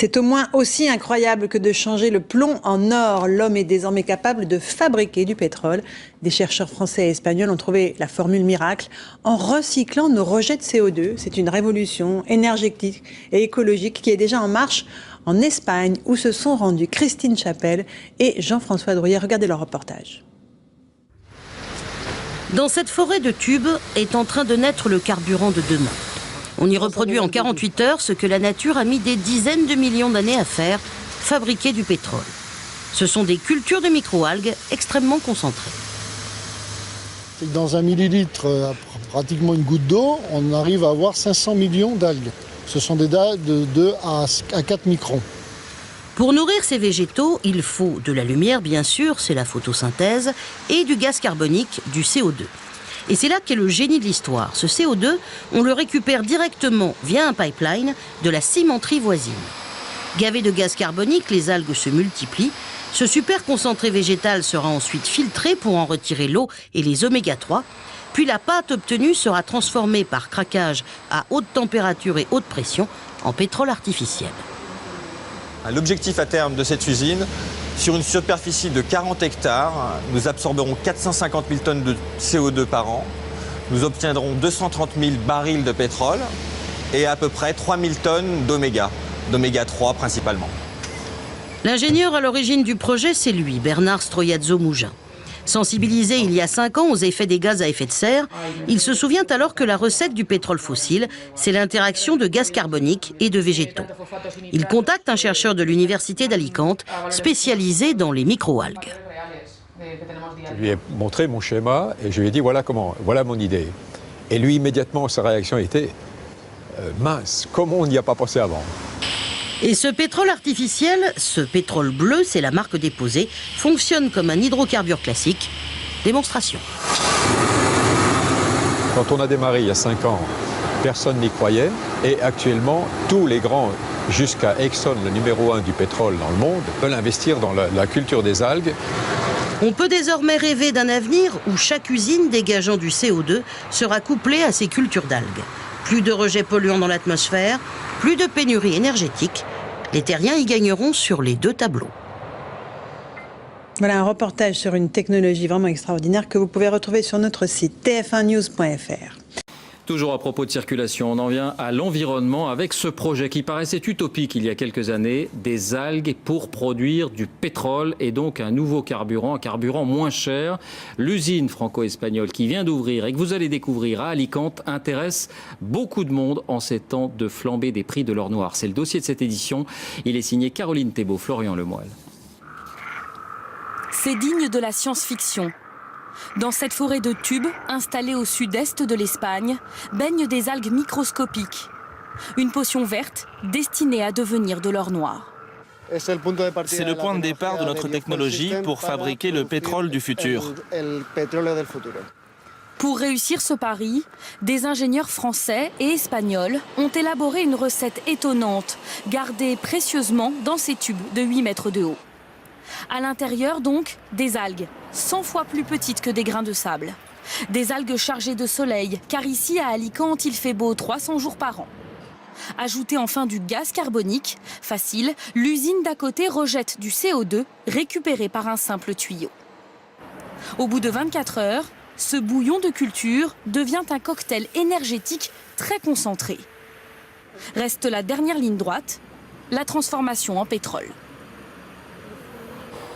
C'est au moins aussi incroyable que de changer le plomb en or. L'homme est désormais capable de fabriquer du pétrole. Des chercheurs français et espagnols ont trouvé la formule miracle en recyclant nos rejets de CO2. C'est une révolution énergétique et écologique qui est déjà en marche en Espagne, où se sont rendus Christine Chapelle et Jean-François Drouillet. Regardez leur reportage. Dans cette forêt de tubes est en train de naître le carburant de demain. On y reproduit en 48 heures ce que la nature a mis des dizaines de millions d'années à faire, fabriquer du pétrole. Ce sont des cultures de microalgues extrêmement concentrées. Dans un millilitre, pratiquement une goutte d'eau, on arrive à avoir 500 millions d'algues. Ce sont des algues de 2 à 4 microns. Pour nourrir ces végétaux, il faut de la lumière, bien sûr, c'est la photosynthèse, et du gaz carbonique, du CO2. Et c'est là qu'est le génie de l'histoire. Ce CO2, on le récupère directement via un pipeline de la cimenterie voisine. Gavées de gaz carbonique, les algues se multiplient. Ce super concentré végétal sera ensuite filtré pour en retirer l'eau et les oméga 3. Puis la pâte obtenue sera transformée par craquage à haute température et haute pression en pétrole artificiel. L'objectif à terme de cette usine, sur une superficie de 40 hectares, nous absorberons 450 000 tonnes de CO2 par an. Nous obtiendrons 230 000 barils de pétrole et à peu près 3 000 tonnes d'oméga 3 principalement. L'ingénieur à l'origine du projet, c'est lui, Bernard Stroiazzo-Mougin. Sensibilisé il y a 5 ans aux effets des gaz à effet de serre, il se souvient alors que la recette du pétrole fossile, c'est l'interaction de gaz carbonique et de végétaux. Il contacte un chercheur de l'université d'Alicante, spécialisé dans les microalgues. Je lui ai montré mon schéma et je lui ai dit voilà mon idée. Et lui, immédiatement, sa réaction était mince, comment on n'y a pas pensé avant? Et ce pétrole artificiel, ce pétrole bleu, c'est la marque déposée, fonctionne comme un hydrocarbure classique. Démonstration. Quand on a démarré il y a 5 ans, personne n'y croyait. Et actuellement, tous les grands, jusqu'à Exxon, le numéro 1 du pétrole dans le monde, veulent investir dans la culture des algues. On peut désormais rêver d'un avenir où chaque usine dégageant du CO2 sera couplée à ces cultures d'algues. Plus de rejets polluants dans l'atmosphère, plus de pénurie énergétique. Les terriens y gagneront sur les 2 tableaux. Voilà un reportage sur une technologie vraiment extraordinaire que vous pouvez retrouver sur notre site tf1news.fr. Toujours à propos de circulation, on en vient à l'environnement avec ce projet qui paraissait utopique il y a quelques années, des algues pour produire du pétrole et donc un nouveau carburant, un carburant moins cher. L'usine franco-espagnole qui vient d'ouvrir et que vous allez découvrir à Alicante intéresse beaucoup de monde en ces temps de flambée des prix de l'or noir. C'est le dossier de cette édition. Il est signé Caroline Thébault, Florian Lemoyle. C'est digne de la science-fiction. Dans cette forêt de tubes, installée au sud-est de l'Espagne, baignent des algues microscopiques. Une potion verte destinée à devenir de l'or noir. C'est le point de départ de notre technologie pour fabriquer le pétrole du futur. Pour réussir ce pari, des ingénieurs français et espagnols ont élaboré une recette étonnante, gardée précieusement dans ces tubes de 8 mètres de haut. À l'intérieur donc, des algues, 100 fois plus petites que des grains de sable. Des algues chargées de soleil, car ici à Alicante, il fait beau 300 jours par an. Ajoutez enfin du gaz carbonique. Facile, l'usine d'à côté rejette du CO2 récupéré par un simple tuyau. Au bout de 24 heures, ce bouillon de culture devient un cocktail énergétique très concentré. Reste la dernière ligne droite, la transformation en pétrole.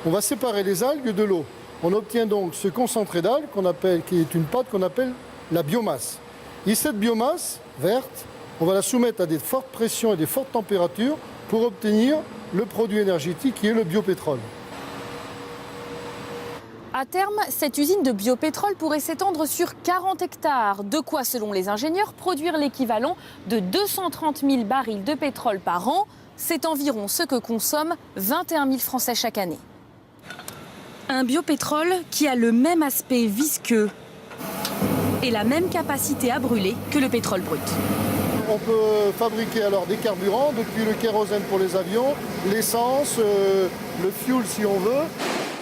On va séparer les algues de l'eau. On obtient donc ce concentré d'algues qui est une pâte qu'on appelle la biomasse. Et cette biomasse verte, on va la soumettre à des fortes pressions et des fortes températures pour obtenir le produit énergétique qui est le biopétrole. À terme, cette usine de biopétrole pourrait s'étendre sur 40 hectares. De quoi, selon les ingénieurs, produire l'équivalent de 230 000 barils de pétrole par an. C'est environ ce que consomment 21 000 Français chaque année. Un biopétrole qui a le même aspect visqueux et la même capacité à brûler que le pétrole brut. On peut fabriquer alors des carburants, depuis le kérosène pour les avions, l'essence, le fuel si on veut.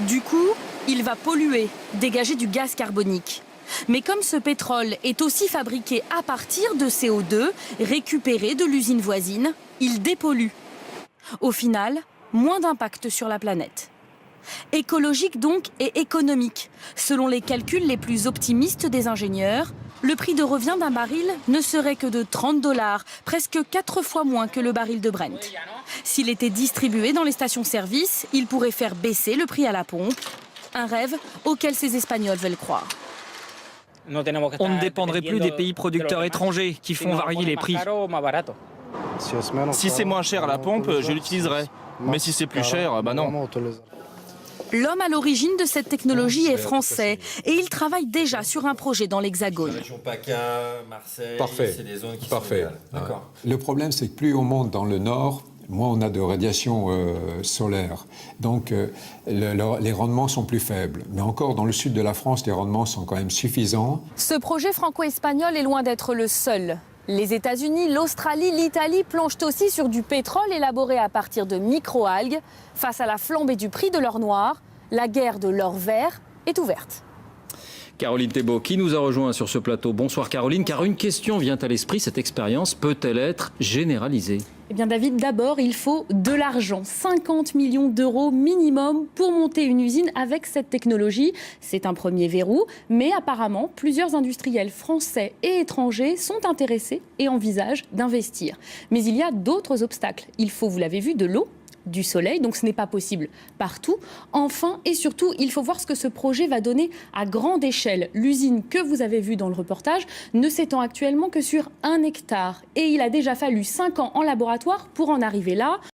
Du coup, il va polluer, dégager du gaz carbonique. Mais comme ce pétrole est aussi fabriqué à partir de CO2 récupéré de l'usine voisine, il dépollue. Au final, moins d'impact sur la planète. Écologique donc et économique. Selon les calculs les plus optimistes des ingénieurs, le prix de revient d'un baril ne serait que de $30, presque 4 fois moins que le baril de Brent. S'il était distribué dans les stations-service, il pourrait faire baisser le prix à la pompe. Un rêve auquel ces Espagnols veulent croire. On ne dépendrait plus des pays producteurs étrangers qui font varier les prix. Si c'est moins cher à la pompe, je l'utiliserai. Mais si c'est plus cher, non. L'homme à l'origine de cette technologie est français et il travaille déjà sur un projet dans l'Hexagone. Région PACA, Marseille, Parfait. c'est des zones qui Parfait. sont idéales. D'accord. Le problème, c'est que plus on monte dans le nord, moins on a de radiation solaire. Donc, les rendements sont plus faibles. Mais encore, dans le sud de la France, les rendements sont quand même suffisants. Ce projet franco-espagnol est loin d'être le seul. Les États-Unis, l'Australie, l'Italie planchent aussi sur du pétrole élaboré à partir de microalgues. Face à la flambée du prix de l'or noir, la guerre de l'or vert est ouverte. Caroline Thébault, qui nous a rejoint sur ce plateau. Bonsoir Caroline, car une question vient à l'esprit, cette expérience peut-elle être généralisée ? Eh bien David, d'abord il faut de l'argent, 50 millions d'euros minimum pour monter une usine avec cette technologie. C'est un premier verrou, mais apparemment plusieurs industriels français et étrangers sont intéressés et envisagent d'investir. Mais il y a d'autres obstacles. Il faut, vous l'avez vu, de l'eau, du soleil, donc ce n'est pas possible partout. Enfin et surtout, il faut voir ce que ce projet va donner à grande échelle. L'usine que vous avez vue dans le reportage ne s'étend actuellement que sur 1 hectare. Et il a déjà fallu 5 ans en laboratoire pour en arriver là.